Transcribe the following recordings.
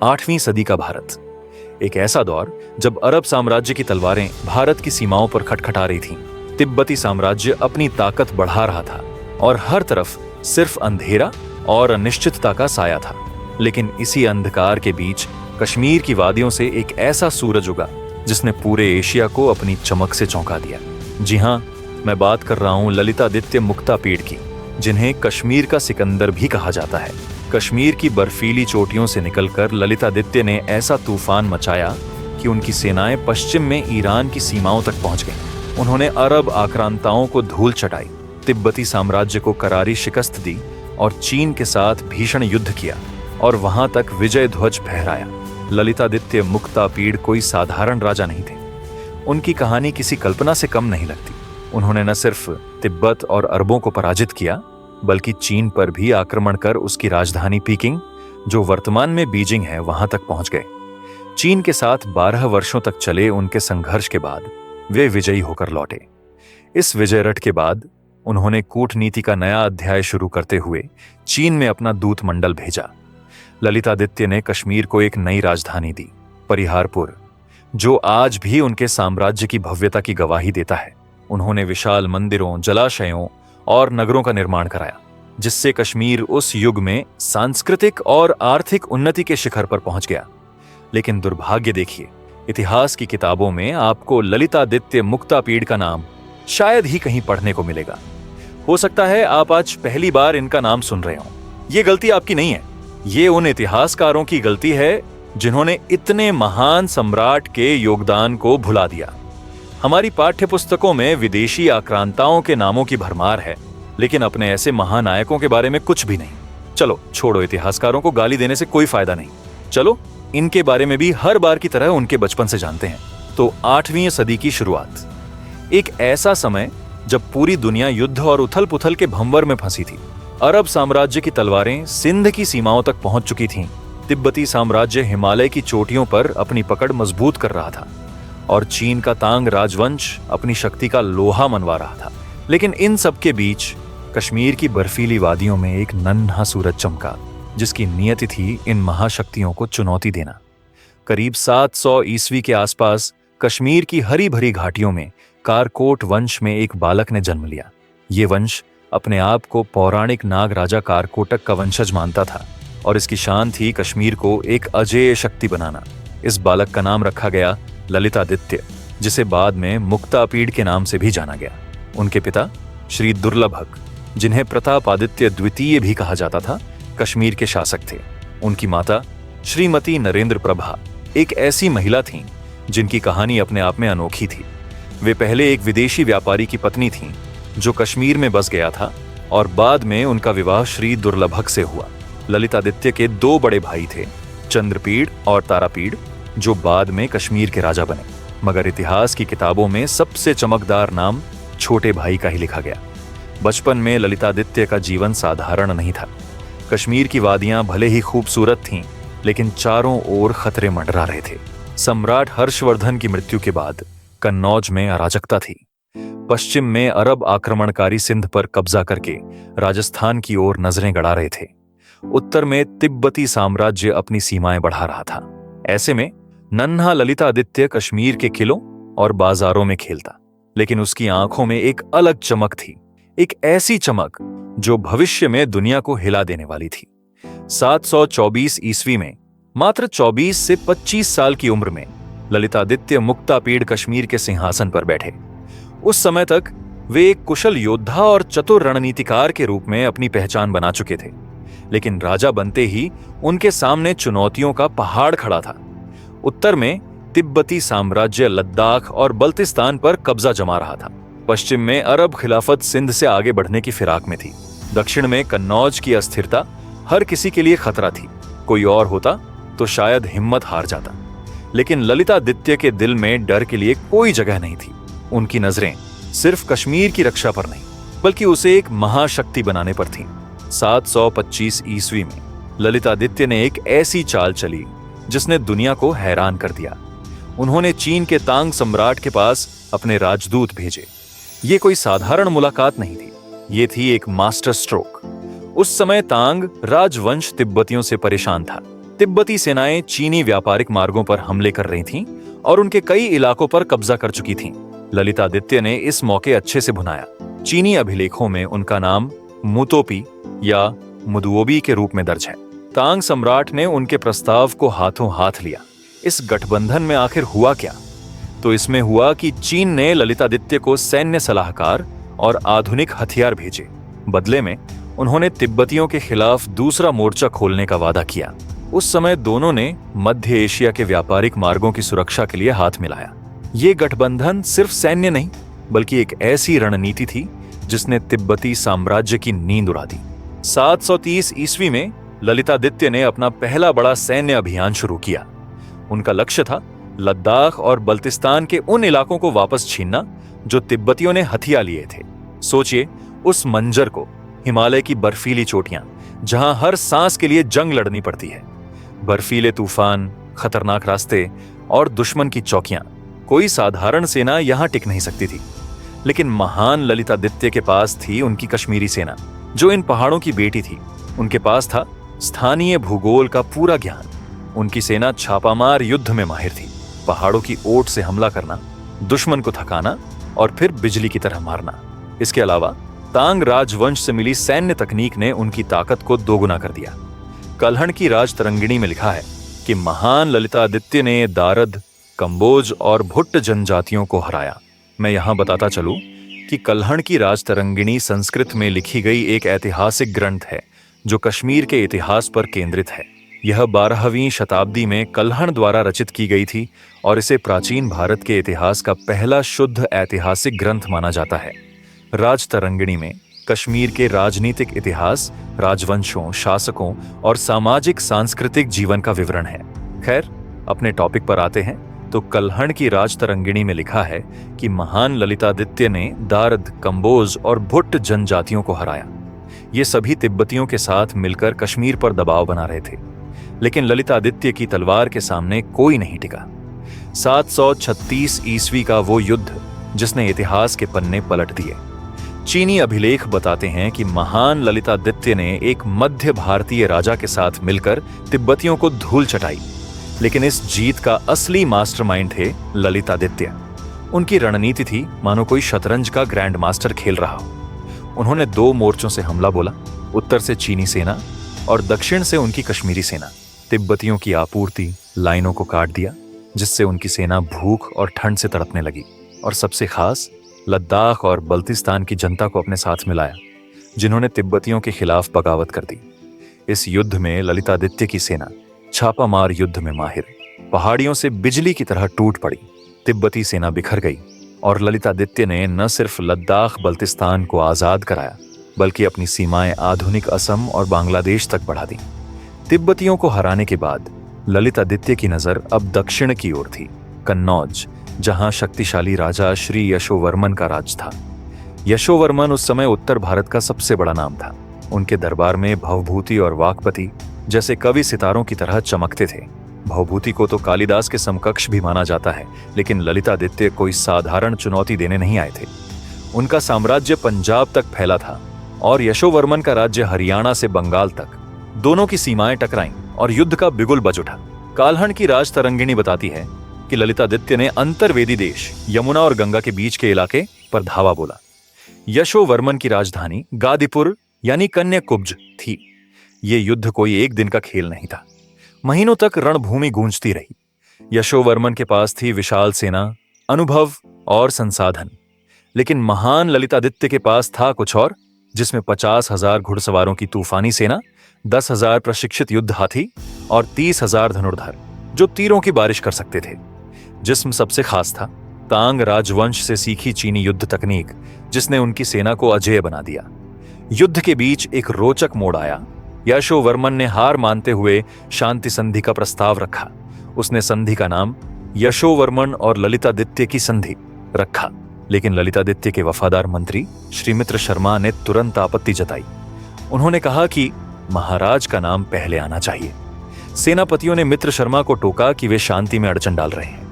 8वीं सदी का भारत, एक ऐसा दौर जब अरब साम्राज्य की तलवारें भारत की सीमाओं पर खटखटा रही थीं। तिब्बती साम्राज्य अपनी ताकत बढ़ा रहा था और हर तरफ सिर्फ अंधेरा और अनिश्चितता का साया था। लेकिन इसी अंधकार के बीच कश्मीर की वादियों से एक ऐसा सूरज उगा जिसने पूरे एशिया को अपनी चमक से चौंका दिया। जी हाँ, मैं बात कर रहा हूँ ललितादित्य मुक्तापीड़ की, जिन्हें कश्मीर का सिकंदर भी कहा जाता है। कश्मीर की बर्फीली चोटियों से निकलकर ललितादित्य ने ऐसा तूफान मचाया कि उनकी सेनाएं पश्चिम में ईरान की सीमाओं तक पहुंच गईं। उन्होंने अरब आक्रांताओं को धूल चटाई, तिब्बती साम्राज्य को करारी शिकस्त दी और चीन के साथ भीषण युद्ध किया और वहां तक विजय ध्वज फहराया। ललितादित्य मुक्तापीड़ कोई साधारण राजा नहीं थे। उनकी कहानी किसी कल्पना से कम नहीं लगती। उन्होंने न सिर्फ तिब्बत और अरबों को पराजित किया, बल्कि चीन पर भी आक्रमण कर उसकी राजधानी पीकिंग, जो वर्तमान में बीजिंग है, वहां तक पहुंच गए। चीन के साथ 12 वर्षों तक चले उनके संघर्ष के बाद वे विजयी होकर लौटे। इस विजय रट के बाद उन्होंने कूटनीति का नया अध्याय शुरू करते हुए चीन में अपना दूत मंडल भेजा। ललितादित्य ने कश्मीर को एक नई राजधानी दी, परिहारपुर, जो आज भी उनके साम्राज्य की भव्यता की गवाही देता है। उन्होंने विशाल मंदिरों, जलाशयों और नगरों का निर्माण कराया, जिससे कश्मीर उस युग में सांस्कृतिक और आर्थिक उन्नति के शिखर पर पहुंच गया। लेकिन दुर्भाग्य देखिए, इतिहास की किताबों में आपको ललितादित्य मुक्तापीड़ का नाम शायद ही कहीं पढ़ने को मिलेगा। हो सकता है आप आज पहली बार इनका नाम सुन रहे हो। ये गलती आपकी नहीं है, ये उन इतिहासकारों की गलती है जिन्होंने इतने महान सम्राट के योगदान को भुला दिया। हमारी पाठ्य पुस्तकों में विदेशी आक्रांताओं के नामों की भरमार है, लेकिन अपने ऐसे महानायकों के बारे में कुछ भी नहीं। चलो छोड़ो, इतिहासकारों को गाली देने से कोई फायदा नहीं। चलो इनके बारे में भी हर बार की तरह उनके बचपन से जानते हैं। तो 8वीं सदी की शुरुआत, एक ऐसा समय जब पूरी दुनिया युद्ध और उथल पुथल के भंवर में फंसी थी। अरब साम्राज्य की तलवारें सिंध की सीमाओं तक पहुंच चुकी थीं। तिब्बती साम्राज्य हिमालय की चोटियों पर अपनी पकड़ मजबूत कर रहा था और चीन का तांग राजवंश अपनी शक्ति का लोहा मनवा रहा था। लेकिन इन सब के बीच कश्मीर की बर्फीली वादियों में एक नन्हा सूरज चमका, जिसकी नियति थी इन महाशक्तियों को चुनौती देना। करीब 700 ईस्वी के आसपास कश्मीर की हरी भरी घाटियों में कारकोट वंश में एक बालक ने जन्म लिया। ये वंश अपने आप को पौराणिक नाग राजा कारकोटक का वंशज मानता था और इसकी शान थी कश्मीर को एक अजेय शक्ति बनाना। इस बालक का नाम रखा गया ललितादित्य, जिसे बाद में मुक्तापीड़ के नाम से भी जाना गया। उनके पिता श्री दुर्लभक, जिन्हें प्रतापादित्य द्वितीय भी कहा जाता था, कश्मीर के शासक थे। उनकी माता श्रीमती नरेंद्र प्रभा एक ऐसी महिला थीं जिनकी कहानी अपने आप में अनोखी थी। वे पहले एक विदेशी व्यापारी की पत्नी थीं जो कश्मीर में बस गया था और बाद में उनका विवाह श्री दुर्लभक से हुआ। ललितादित्य के 2 बड़े भाई थे, चंद्रपीड़ और तारापीड़, जो बाद में कश्मीर के राजा बने। मगर इतिहास की किताबों में सबसे चमकदार नाम छोटे भाई का ही लिखा गया। बचपन में ललितादित्य का जीवन साधारण नहीं था। कश्मीर की वादियां भले ही खूबसूरत थीं, लेकिन चारों ओर खतरे मंडरा रहे थे। सम्राट हर्षवर्धन की मृत्यु के बाद कन्नौज में अराजकता थी। पश्चिम में अरब आक्रमणकारी सिंध पर कब्जा करके राजस्थान की ओर नजरें गड़ा रहे थे। उत्तर में तिब्बती साम्राज्य अपनी सीमाएं बढ़ा रहा था। ऐसे में नन्हा ललितादित्य कश्मीर के किलों और बाजारों में खेलता, लेकिन उसकी आंखों में एक अलग चमक थी, एक ऐसी चमक जो भविष्य में दुनिया को हिला देने वाली थी। 724 ईस्वी में मात्र 24 से 25 साल की उम्र में ललितादित्य मुक्तापीड़ कश्मीर के सिंहासन पर बैठे। उस समय तक वे एक कुशल योद्धा और चतुर रणनीतिकार के रूप में अपनी पहचान बना चुके थे। लेकिन राजा बनते ही उनके सामने चुनौतियों का पहाड़ खड़ा था। उत्तर में तिब्बती साम्राज्य लद्दाख और बल्तिस्तान पर कब्जा जमा रहा था। पश्चिम में अरब खिलाफत सिंध से आगे बढ़ने की फिराक में थी। दक्षिण में कन्नौज की अस्थिरता हर किसी के लिए खतरा थी। कोई और होता तो शायद हिम्मत हार जाता, लेकिन ललितादित्य के दिल में डर के लिए कोई जगह नहीं थी। उनकी नजरें सिर्फ कश्मीर की रक्षा पर नहीं, बल्कि उसे एक महाशक्ति बनाने पर थीं। 725 ईस्वी में ललितादित्य ने एक ऐसी चाल चली जिसने दुनिया को हैरान कर दिया। उन्होंने चीन के तांग सम्राट के पास अपने राजदूत भेजे। ये कोई साधारण मुलाकात नहीं थी, ये थी एक मास्टर स्ट्रोक। उस समय तांग राजवंश तिब्बतियों से परेशान था। तिब्बती सेनाएं चीनी व्यापारिक मार्गों पर हमले कर रही थीं और उनके कई इलाकों पर कब्जा कर चुकी थीं। ललितादित्य ने इस मौके अच्छे से भुनाया। चीनी अभिलेखों में उनका नाम मुतोपी या मुदुओबी के रूप में दर्ज है। तांग सम्राट ने उनके प्रस्ताव को हाथों हाथ लिया। इस गठबंधन में आखिर हुआ क्या? तो इसमें हुआ कि चीन ने ललितादित्य को सैन्य सलाहकार और आधुनिक हथियार भेजे। बदले में उन्होंने तिब्बतियों के खिलाफ दूसरा मोर्चा खोलने का वादा किया। उस समय दोनों ने मध्य एशिया के व्यापारिक मार्गों की सुरक्षा के लिए हाथ मिलाया। ये गठबंधन सिर्फ सैन्य नहीं, बल्कि एक ऐसी रणनीति थी जिसने तिब्बती साम्राज्य की नींद उड़ा दी। 730 ईस्वी में ललितादित्य ने अपना पहला बड़ा सैन्य अभियान शुरू किया। उनका लक्ष्य था लद्दाख और बल्तिस्तान के उन इलाकों को वापस छीनना जो तिब्बतियों ने हथिया लिए थे। सोचिए उस मंजर को, हिमालय की बर्फीली चोटियां जहां हर सांस के लिए जंग लड़नी पड़ती है, बर्फीले तूफान, खतरनाक रास्ते और दुश्मन की चौकियां। कोई साधारण सेना यहां टिक नहीं सकती थी। लेकिन महान ललितादित्य के पास थी उनकी कश्मीरी सेना, जो इन पहाड़ों की बेटी थी। उनके पास था स्थानीय भूगोल का पूरा ज्ञान। उनकी सेना छापामार युद्ध में माहिर थी। पहाड़ों की ओट से हमला करना, दुश्मन को थकाना और फिर बिजली की तरह मारना। इसके अलावा तांग राजवंश से मिली सैन्य तकनीक ने उनकी ताकत को दोगुना कर दिया। कल्हण की राजतरंगिणी में लिखा है कि महान ललितादित्य ने दारद, कंबोज और भुट्ट जनजातियों को हराया। मैं यहां बताता चलूं कि कल्हण की राजतरंगिणी संस्कृत में लिखी गई एक ऐतिहासिक ग्रंथ है जो कश्मीर के इतिहास पर केंद्रित है। यह 12वीं शताब्दी में कल्हण द्वारा रचित की गई थी और इसे प्राचीन भारत के इतिहास का पहला शुद्ध ऐतिहासिक ग्रंथ माना जाता है। राजतरंगिणी में कश्मीर के राजनीतिक इतिहास, राजवंशों, शासकों और सामाजिक सांस्कृतिक जीवन का विवरण है। खैर, अपने टॉपिक पर आते हैं तो कल्हण की राजतरंगिणी में लिखा है कि महान ललितादित्य ने दारद, कंबोज और भुट्ट जनजातियों को हराया। ये सभी तिब्बतियों के साथ मिलकर कश्मीर पर दबाव बना रहे थे, लेकिन ललितादित्य की तलवार के सामने कोई नहीं टिका। 736 ईस्वी का वो युद्ध जिसने इतिहास के पन्ने पलट दिए। चीनी अभिलेख बताते हैं कि महान ललितादित्य ने एक मध्य भारतीय राजा के साथ मिलकर तिब्बतियों को धूल चटाई। लेकिन इस जीत का असली मास्टरमाइंड थे ललितादित्य। उनकी रणनीति थी मानो कोई शतरंज का ग्रैंड मास्टर खेल रहा हो। उन्होंने 2 मोर्चों से हमला बोला, उत्तर से चीनी सेना और दक्षिण से उनकी कश्मीरी सेना। तिब्बतियों की आपूर्ति लाइनों को काट दिया, जिससे उनकी सेना भूख और ठंड से तड़पने लगी। और सबसे खास लद्दाख और बल्तिस्तान की जनता को अपने साथ मिलाया, जिन्होंने तिब्बतियों के खिलाफ बगावत कर दी। इस युद्ध में ललितादित्य की सेना छापामार युद्ध में माहिर, पहाड़ियों से बिजली की तरह टूट पड़ी। तिब्बती सेना बिखर गई और ललितादित्य ने न सिर्फ लद्दाख बल्तिस्तान को आजाद कराया, बल्कि अपनी सीमाएं आधुनिक असम और बांग्लादेश तक बढ़ा दी। तिब्बतियों को हराने के बाद ललितादित्य की नजर अब दक्षिण की ओर थी, कन्नौज, जहां शक्तिशाली राजा श्री यशोवर्मन का राज था। यशोवर्मन उस समय उत्तर भारत का सबसे बड़ा नाम था। उनके दरबार में भवभूति और वाकपति जैसे कवि सितारों की तरह चमकते थे। भवभूति को तो कालिदास के समकक्ष भी माना जाता है, लेकिन ललितादित्य कोई साधारण चुनौती देने नहीं आए थे। उनका साम्राज्य पंजाब तक फैला था और यशोवर्मन का राज्य हरियाणा से बंगाल तक। दोनों की सीमाएं टकराईं और युद्ध का बिगुल बज उठा। काल्हण की राजतरंगिणी बताती है कि ललितादित्य ने अंतर्वेदी देश, यमुना और गंगा के बीच के इलाके पर धावा बोला। यशोवर्मन की राजधानी गादीपुर यानी कन्याकुब्ज थी। ये युद्ध कोई एक दिन का खेल नहीं था। महीनों तक रणभूमि गूंजती रही। यशोवर्मन के पास थी विशाल सेना, अनुभव और संसाधन, लेकिन महान ललितादित्य के पास था कुछ और, जिसमें 50,000 घुड़सवारों की तूफानी सेना, 10,000 प्रशिक्षित युद्ध हाथी और 30,000 धनुर्धर जो तीरों की बारिश कर सकते थे। जिस्म सबसे खास था तांग राजवंश से सीखी चीनी युद्ध तकनीक, जिसने उनकी सेना को अजेय बना दिया। युद्ध के बीच एक रोचक मोड़ आया। यशोवर्मन ने हार मानते हुए शांति संधि का प्रस्ताव रखा। उसने संधि का नाम यशोवर्मन और ललितादित्य की संधि रखा, लेकिन ललितादित्य के वफादार मंत्री श्री मित्र शर्मा ने तुरंत आपत्ति जताई। उन्होंने कहा कि महाराज का नाम पहले आना चाहिए। सेनापतियों ने मित्र शर्मा को टोका कि वे शांति में अड़चन डाल रहे हैं,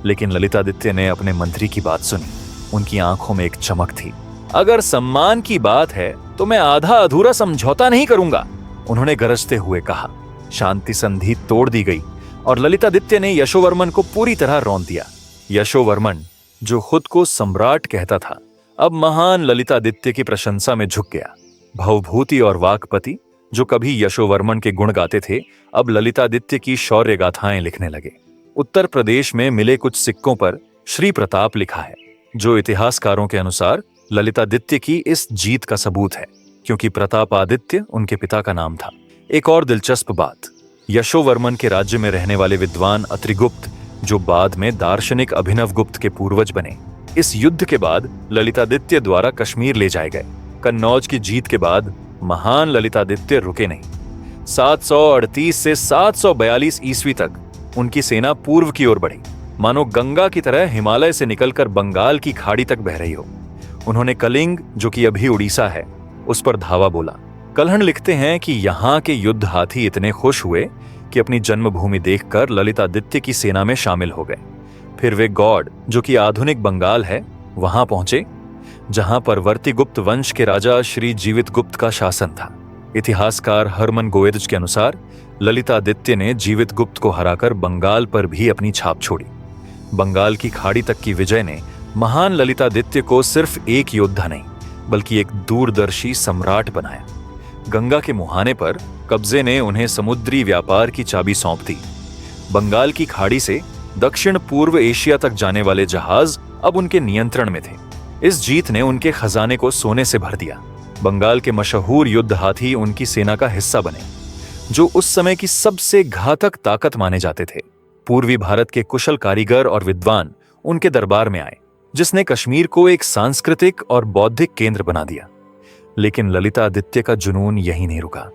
लेकिन ललितादित्य ने अपने मंत्री की बात सुनी। उनकी आंखों में एक चमक थी। अगर सम्मान की बात है तो मैं आधा अधूरा समझौता नहीं करूंगा, उन्होंने गरजते हुए कहा। शांति संधि तोड़ दी गई और ललितादित्य ने यशोवर्मन को पूरी तरह रौंद दिया। यशोवर्मन, जो खुद को सम्राट कहता था, अब महान ललितादित्य की प्रशंसा में झुक गया। भवभूति और वाक्पति, जो कभी यशोवर्मन के गुण गाते थे, अब ललितादित्य की शौर्य गाथाएं लिखने लगे। उत्तर प्रदेश में मिले कुछ सिक्कों पर श्री प्रताप लिखा है, जो इतिहासकारों के अनुसार ललितादित्य की इस जीत का सबूत है, क्योंकि प्रतापादित्य उनके पिता का नाम था। एक और दिलचस्प बात, यशोवर्मन के राज्य में रहने वाले विद्वान अत्रिगुप्त, जो बाद में दार्शनिक अभिनवगुप्त के पूर्वज बने, इस युद्ध के बाद ललितादित्य द्वारा कश्मीर ले जाए गए। कन्नौज की जीत के बाद महान ललितादित्य रुके नहीं। 738 से 742 ईस्वी तक उनकी सेना पूर्व की ओर बढ़ी, मानो गंगा की तरह हिमालय से निकलकर बंगाल की खाड़ी तक बह रही हो। उन्होंने कलिंग, जो कि अभी उड़ीसा है, उस पर धावा बोला। कल्हण लिखते हैं कि यहाँ के युद्ध हाथी इतने खुश हुए कि अपनी जन्मभूमि देखकर ललितादित्य की सेना में शामिल हो गए। फिर वे गौड़, जो कि आधुनिक बंगाल है, वहां पहुंचे, जहां परवर्ती गुप्त वंश के राजा श्री जीवित गुप्त का शासन था। इतिहासकार हरमन गोएज के अनुसार ललितादित्य ने जीवित गुप्त को हराकर बंगाल पर भी अपनी छाप छोड़ी। बंगाल की खाड़ी तक की विजय ने महान ललितादित्य को सिर्फ एक योद्धा नहीं, बल्कि एक दूरदर्शी सम्राट बनाया। गंगा के मुहाने पर कब्जे ने उन्हें समुद्री व्यापार की चाबी सौंप दी। बंगाल की खाड़ी से दक्षिण पूर्व एशिया तक जाने वाले जहाज अब उनके नियंत्रण में थे। इस जीत ने उनके खजाने को सोने से भर दिया। बंगाल के मशहूर युद्ध हाथी उनकी सेना का हिस्सा बने, जो उस समय की सबसे घातक ताकत माने जाते थे। पूर्वी भारत के कुशल कारीगर और विद्वान उनके दरबार में आए, जिसने कश्मीर को एक सांस्कृतिक और बौद्धिक केंद्र बना दिया। लेकिन ललितादित्य का जुनून यहीं नहीं रुका।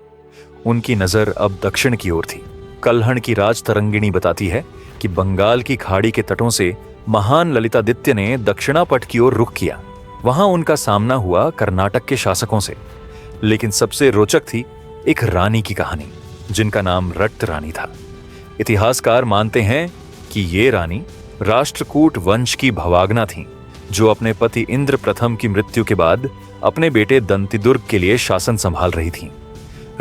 उनकी नजर अब दक्षिण की ओर थी। कल्हण की राज तरंगिणी बताती है कि बंगाल की खाड़ी के तटों से महान ललितादित्य ने दक्षिणापट की ओर रुख किया। वहां उनका सामना हुआ कर्नाटक के शासकों से। लेकिन सबसे रोचक थी एक रानी की कहानी, जिनका नाम रट्ट रानी था। इतिहासकार मानते हैं कि ये रानी राष्ट्रकूट वंश की भवागना थी, जो अपने पति इंद्र प्रथम की मृत्यु के बाद अपने बेटे दंतिदुर्ग के लिए शासन संभाल रही थी।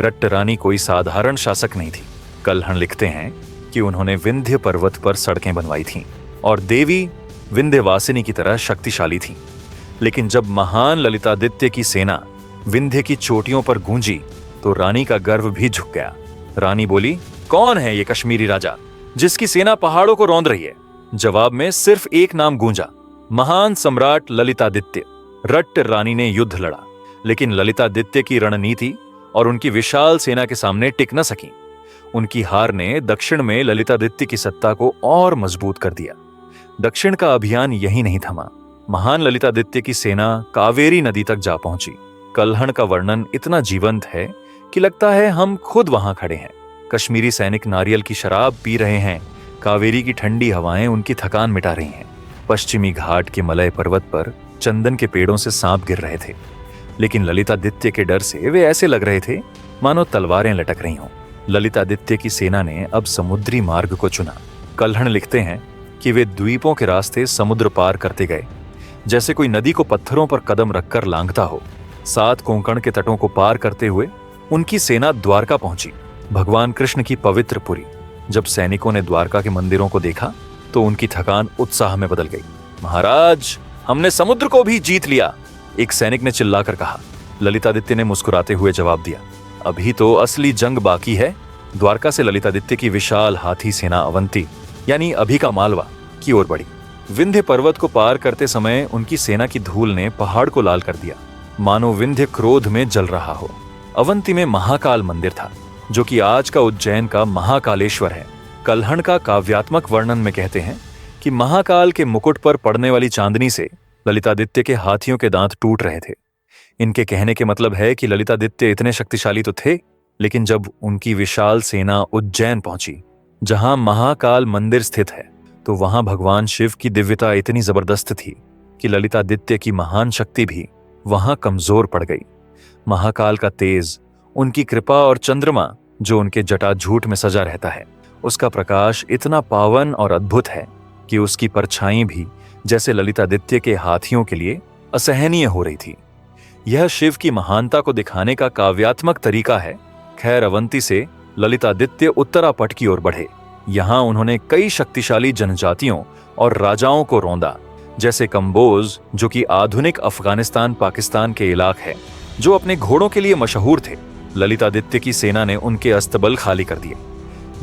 रट्ट रानी कोई साधारण शासक नहीं थी। कल्हण लिखते हैं कि उन्होंने विंध्य पर्वत पर सड़कें बनवाई थीं और देवी विंध्यवासिनी की तरह शक्तिशाली थीं। लेकिन जब महान ललितादित्य की सेना विंध्य की चोटियों पर गूंजी, तो रानी का गर्व भी झुक गया। रानी बोली, कौन है ये कश्मीरी राजा जिसकी सेना पहाड़ों को रौंद रही है? जवाब में सिर्फ एक नाम गूंजा, महान सम्राट ललितादित्य। रट्ट रानी ने युद्ध लड़ा, लेकिन ललितादित्य की रणनीति और उनकी विशाल सेना के सामने टिक न सकी। उनकी हार ने दक्षिण में ललितादित्य की सत्ता को और मजबूत कर दिया। दक्षिण का अभियान यही नहीं थमा। महान ललितादित्य की सेना कावेरी नदी तक जा पहुंची। कल्हण का वर्णन इतना जीवंत है कि लगता है हम खुद वहां खड़े हैं। कश्मीरी सैनिक नारियल की शराब पी रहे हैं, कावेरी की ठंडी हवाएं उनकी थकान मिटा रही हैं। पश्चिमी घाट के मलय पर्वत पर चंदन के पेड़ों से सांप गिर रहे थे, लेकिन ललितादित्य के डर से वे ऐसे लग रहे थे मानो तलवारें लटक रही हों। ललितादित्य की सेना ने अब समुद्री मार्ग को चुना। कल्हण लिखते हैं कि वे द्वीपों के रास्ते समुद्र पार करते गए, जैसे कोई नदी को पत्थरों पर कदम रखकर लांघता हो। 7 कोंकण के तटों को पार करते हुए उनकी सेना द्वारका पहुंची, भगवान कृष्ण की पवित्र पुरी। जब सैनिकों ने द्वारका के मंदिरों को देखा, तो उनकी थकान उत्साह में बदल गई। महाराज, हमने समुद्र को भी जीत लिया, एक सैनिक ने चिल्लाकर कहा। ललितादित्य ने मुस्कुराते हुए जवाब दिया, अभी तो असली जंग बाकी है। द्वारका से ललितादित्य की विशाल हाथी सेना अवंती, यानी अभी का मालवा, की ओर बढ़ी। विंध्य पर्वत को पार करते समय उनकी सेना की धूल ने पहाड़ को लाल कर दिया, मानो विंध्य क्रोध में जल रहा हो। अवंती में महाकाल मंदिर था, जो कि आज का उज्जैन का महाकालेश्वर है। कल्हण का काव्यात्मक वर्णन में कहते हैं कि महाकाल के मुकुट पर पड़ने वाली चांदनी से ललितादित्य के हाथियों के दांत टूट रहे थे। इनके कहने के मतलब है कि ललितादित्य इतने शक्तिशाली तो थे, लेकिन जब उनकी विशाल सेना उज्जैन पहुंची, जहां महाकाल मंदिर स्थित है, तो वहां भगवान शिव की दिव्यता इतनी जबरदस्त थी कि ललितादित्य की महान शक्ति भी वहां कमजोर पड़ गई। महाकाल का तेज, उनकी कृपा और चंद्रमा जो उनके जटाजूट में सजा रहता है, उसका प्रकाश इतना पावन और अद्भुत है कि उसकी परछाई भी जैसे ललितादित्य के हाथियों के लिए असहनीय हो रही थी। यह शिव की महानता को दिखाने का काव्यात्मक तरीका है। खैर, अवंती से ललितादित्य उत्तरापट की ओर बढ़े। यहाँ उन्होंने कई शक्तिशाली जनजातियों और राजाओं को रौंदा, जैसे कंबोज, जो कि आधुनिक अफगानिस्तान पाकिस्तान के इलाके है, जो अपने घोड़ों के लिए मशहूर थे। ललितादित्य की सेना ने उनके अस्तबल खाली कर दिए।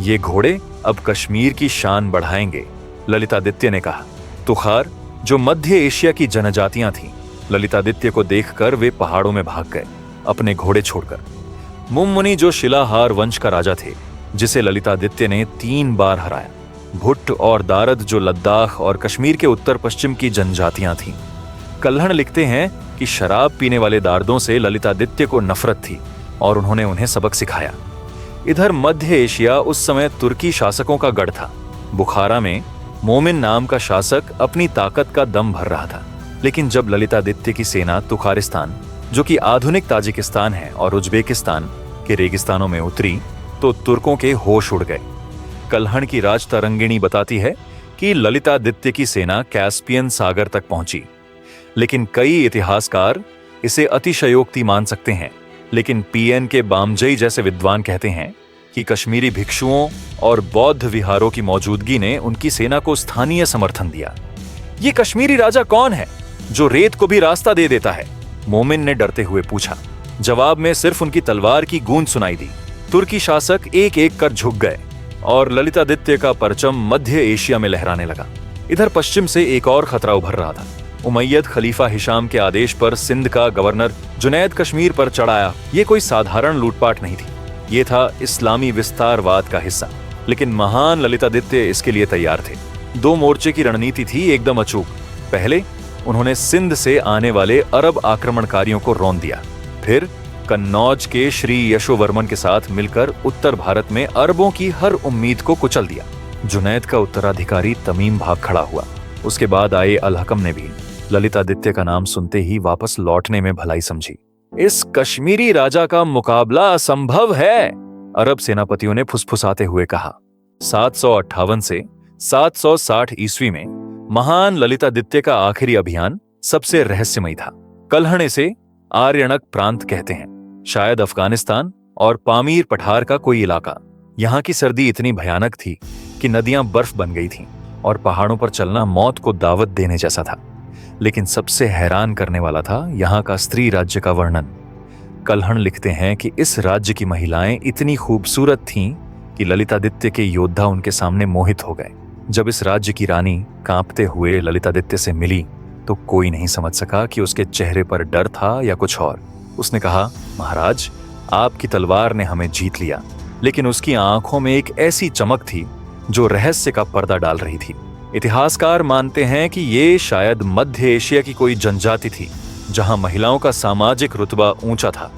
ये घोड़े अब कश्मीर की शान बढ़ाएंगे, ललितादित्य ने कहा। तुखार, जो मध्य एशिया की जनजातियां थीं, ललितादित्य को देखकर वे पहाड़ों में भाग गए, अपने घोड़े छोड़कर। मुम्मुनी, जो शिलाहार वंश का राजा थे, जिसे ललितादित्य ने 3 बार हराया। भुट्ट और दारद, जो लद्दाख और कश्मीर के उत्तर पश्चिम की जनजातियां थीं। कल्हण लिखते हैं कि शराब पीने वाले दारदों से ललितादित्य को नफरत थी और उन्होंने उन्हें सबक सिखाया। इधर मध्य एशिया उस समय तुर्की शासकों का गढ़ था। बुखारा में मोमिन नाम का शासक अपनी ताकत का दम भर रहा था। लेकिन जब ललितादित्य की सेना तुखारिस्तान, जो कि आधुनिक ताजिकिस्तान है, और उज्बेकिस्तान के रेगिस्तानों में उतरी, तो तुर्कों के होश उड़ गए। कल्हण की राज तरंगिणी बताती है कि ललितादित्य की सेना कैस्पियन सागर तक पहुंची। लेकिन कई इतिहासकार इसे अतिशयोक्ति मान सकते हैं। लेकिन पीएन के बामजई जैसे विद्वान कहते हैं कि कश्मीरी भिक्षुओं और बौद्ध विहारों की मौजूदगी ने उनकी सेना को स्थानीय समर्थन दिया। ये कश्मीरी राजा कौन है जो रेत को भी रास्ता दे देता है? मोमिन ने डरते हुए पूछा। जवाब में सिर्फ उनकी तलवार की गूंज सुनाई दी। तुर्की शासक एक एक कर झुक गए और ललितादित्य का परचम मध्य एशिया में लहराने लगा। इधर पश्चिम से एक और खतरा उभर रहा था। उमैयद खलीफा हिशाम के आदेश पर सिंध का गवर्नर जुनैद कश्मीर पर चढ़ाया। ये कोई साधारण लूटपाट नहीं थी, ये था इस्लामी विस्तारवाद का हिस्सा। लेकिन महान ललितादित्य इसके लिए तैयार थे। 2 मोर्चे की रणनीति थी एकदम अचूक। पहले उन्होंने सिंध से आने वाले अरब आक्रमणकारियों को रौंद दिया। फिर कन्नौज के श्री यशोवर्मन के साथ मिलकर उत्तर भारत में अरबों की हर उम्मीद को कुचल दिया। जुनैद का उत्तराधिकारी तमीम भाग खड़ा हुआ। उसके बाद आए अल-हकम ने भी ललितादित्य का नाम सुनते ही वापस लौटने में भलाई समझी। इस कश्मीरी राजा का मुकाबला असंभव है, अरब सेनापतियों ने फुसफुसाते हुए कहा। 758 से 760 ईस्वी में महान ललितादित्य का आखिरी अभियान सबसे रहस्यमयी था। कल्हण इसे आर्यणक प्रांत कहते हैं, शायद अफगानिस्तान और पामीर पठार का कोई इलाका। यहाँ की सर्दी इतनी भयानक थी कि नदियां बर्फ बन गई थीं और पहाड़ों पर चलना मौत को दावत देने जैसा था। लेकिन सबसे हैरान करने वाला था यहाँ का स्त्री राज्य का वर्णन। कल्हण लिखते हैं कि इस राज्य की महिलाएं इतनी खूबसूरत थीं कि ललितादित्य के योद्धा उनके सामने मोहित हो गए। जब इस राज्य की रानी कांपते हुए ललितादित्य से मिली तो कोई नहीं समझ सका कि उसके चेहरे पर डर था या कुछ और। उसने कहा, महाराज, आपकी तलवार ने हमें जीत लिया। लेकिन उसकी आंखों में एक ऐसी चमक थी जो रहस्य का पर्दा डाल रही थी। इतिहासकार मानते हैं कि ये शायद मध्य एशिया की कोई जनजाति थी जहां महिलाओं का सामाजिक रुतबा ऊंचा था।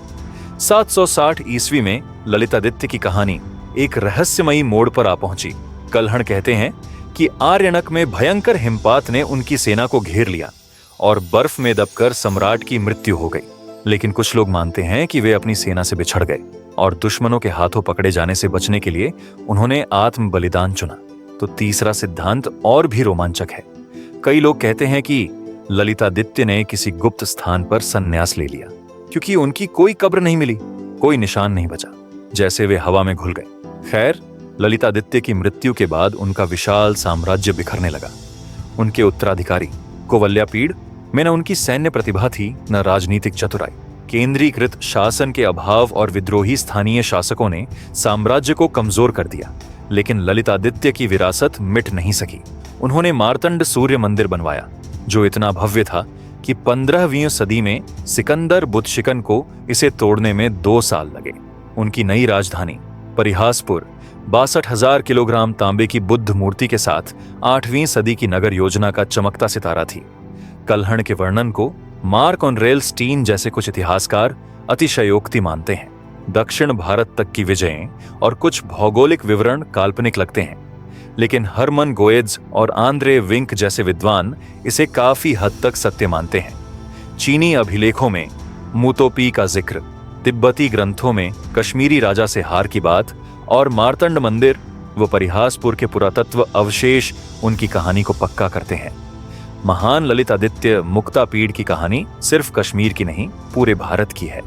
760 ईस्वी में ललितादित्य की कहानी एक रहस्यमयी मोड़ पर आ पहुंची। कल्हण कहते हैं कि आर्यणक में भयंकर हिमपात ने उनकी सेना को घेर लिया और बर्फ में दबकर सम्राट की मृत्यु हो गई। लेकिन कुछ लोग मानते हैं कि वे अपनी सेना से बिछड़ गए और दुश्मनों के हाथों पकड़े जाने से बचने के लिए उन्होंने आत्म बलिदान चुना। तो तीसरा सिद्धांत और भी रोमांचक है। कई लोग कहते हैं कि ललितादित्य ने किसी गुप्त स्थान पर संन्यास ले लिया, क्योंकि उनकी कोई कब्र नहीं मिली, कोई निशान नहीं बचा, जैसे वे हवा में घुल गए। खैर, ललितादित्य की मृत्यु के बाद उनका विशाल साम्राज्य बिखरने लगा। उनके उत्तराधिकारी कोवल्यापीड़ में न उनकी सैन्य प्रतिभा थी, न राजनीतिक चतुराई। केंद्रीकृत शासन के अभाव और विद्रोही स्थानीय शासकों ने साम्राज्य को कमजोर कर दिया। लेकिन ललितादित्य की विरासत मिट नहीं सकी। उन्होंने मार्तंड सूर्य मंदिर बनवाया, जो इतना भव्य था कि 15वीं सदी में सिकंदर बुतशिकन को इसे तोड़ने में 2 साल लगे। उनकी नई राजधानी परिहासपुर 62,000 किलोग्राम तांबे की बुद्ध मूर्ति के साथ 8वीं सदी की नगर योजना का चमकता सितारा थी। कल्हण के वर्णन को मार्क ऑनरेल स्टीन जैसे कुछ इतिहासकार अतिशयोक्ति मानते हैं। दक्षिण भारत तक की विजयें और कुछ भौगोलिक विवरण काल्पनिक लगते हैं, लेकिन हरमन गोएड्स और आंद्रे विंक जैसे विद्वान इसे काफी हद तक सत्य मानते हैं। चीनी अभिलेखों में मूतोपी का जिक्र, तिब्बती ग्रंथों में कश्मीरी राजा से हार की बात और मार्तंड मंदिर व परिहासपुर के पुरातत्व अवशेष उनकी कहानी को पक्का करते हैं। महान ललितादित्य मुक्तापीड़ की कहानी सिर्फ कश्मीर की नहीं, पूरे भारत की है।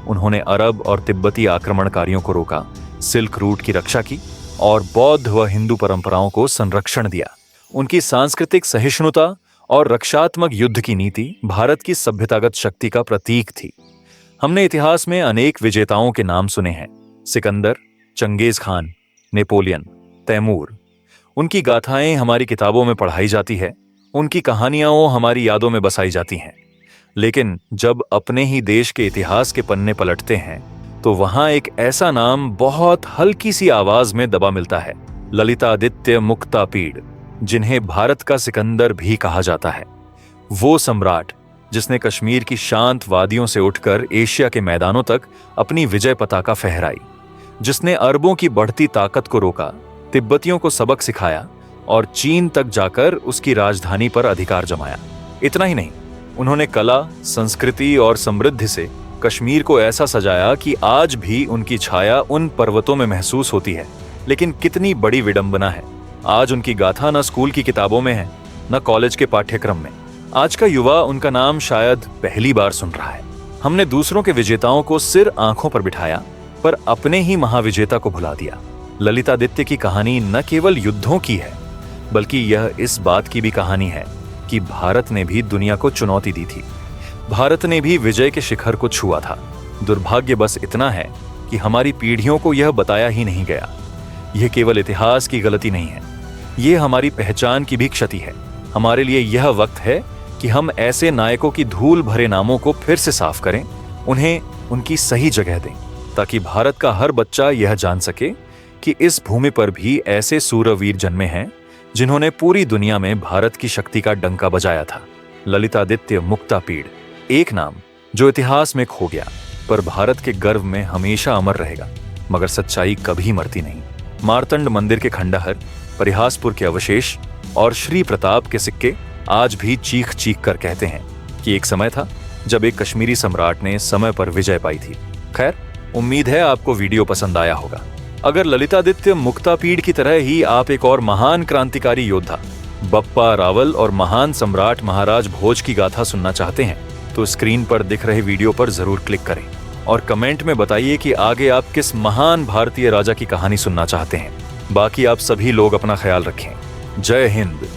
उन्होंने अरब और तिब्बती आक्रमणकारियों को रोका, सिल्क रूट की रक्षा की और बौद्ध व हिंदू परंपराओं को संरक्षण दिया। उनकी सांस्कृतिक सहिष्णुता और रक्षात्मक युद्ध की नीति भारत की सभ्यतागत शक्ति का प्रतीक थी। हमने इतिहास में अनेक विजेताओं के नाम सुने हैं, Sikandar, Genghis Khan, Napoleon, Taimur. उनकी गाथाएं हमारी किताबों में पढ़ाई जाती है, उनकी कहानियां हमारी यादों में बसाई जाती हैं। लेकिन जब अपने ही देश के इतिहास के पन्ने पलटते हैं तो वहां एक ऐसा नाम बहुत हल्की सी आवाज में दबा मिलता है, ललितादित्य मुक्तापीड, जिन्हें भारत का सिकंदर भी कहा जाता है। वो सम्राट जिसने कश्मीर की शांत वादियों से उठकर एशिया के मैदानों तक अपनी विजय पताका फहराई, जिसने अरबों की बढ़ती ताकत को रोका, तिब्बतियों को सबक सिखाया और चीन तक जाकर उसकी राजधानी पर अधिकार जमाया। इतना ही नहीं, उन्होंने कला, संस्कृति और समृद्धि से कश्मीर को ऐसा सजाया कि आज भी उनकी छाया उन पर्वतों में महसूस होती है। लेकिन कितनी बड़ी विडंबना है, आज उनकी गाथा न स्कूल की किताबों में है, न कॉलेज के पाठ्यक्रम में। आज का युवा उनका नाम शायद पहली बार सुन रहा है। हमने दूसरों के विजेताओं को सिर आंखों पर बिठाया, पर अपने ही महाविजेता को भुला दिया। ललितादित्य की कहानी न केवल युद्धों की है, बल्कि यह इस बात की भी कहानी है कि भारत ने भी दुनिया को चुनौती दी थी। भारत ने भी विजय के शिखर को छुआ था। दुर्भाग्य बस इतना है कि हमारी पीढ़ियों को यह बताया ही नहीं गया। यह केवल इतिहास की गलती नहीं है, यह हमारी पहचान की भी क्षति है। हमारे लिए यह वक्त है कि हम ऐसे नायकों की धूल भरे नामों को फिर से साफ करें, उन्हें उनकी सही जगह दें, ताकि भारत का हर बच्चा यह जान सके कि इस भूमि पर भी ऐसे सूरवीर जन्मे हैं जिन्होंने पूरी दुनिया में भारत की शक्ति का डंका बजाया था। ललितादित्य मुक्तापीड, एक नाम जो इतिहास में खो गया, पर भारत के गर्व में हमेशा अमर रहेगा। मगर सच्चाई कभी मरती नहीं। मार्तंड मंदिर के खंडहर, परिहासपुर के अवशेष और श्री प्रताप के सिक्के आज भी चीख चीख कर कहते हैं कि एक समय था जब एक कश्मीरी सम्राट ने समय पर विजय पाई थी। खैर, उम्मीद है आपको वीडियो पसंद आया होगा। अगर ललितादित्य मुक्तापीड की तरह ही आप एक और महान क्रांतिकारी योद्धा बप्पा रावल और महान सम्राट महाराज भोज की गाथा सुनना चाहते हैं तो स्क्रीन पर दिख रहे वीडियो पर जरूर क्लिक करें और कमेंट में बताइए कि आगे आप किस महान भारतीय राजा की कहानी सुनना चाहते हैं। बाकी आप सभी लोग अपना ख्याल रखें। जय हिंद।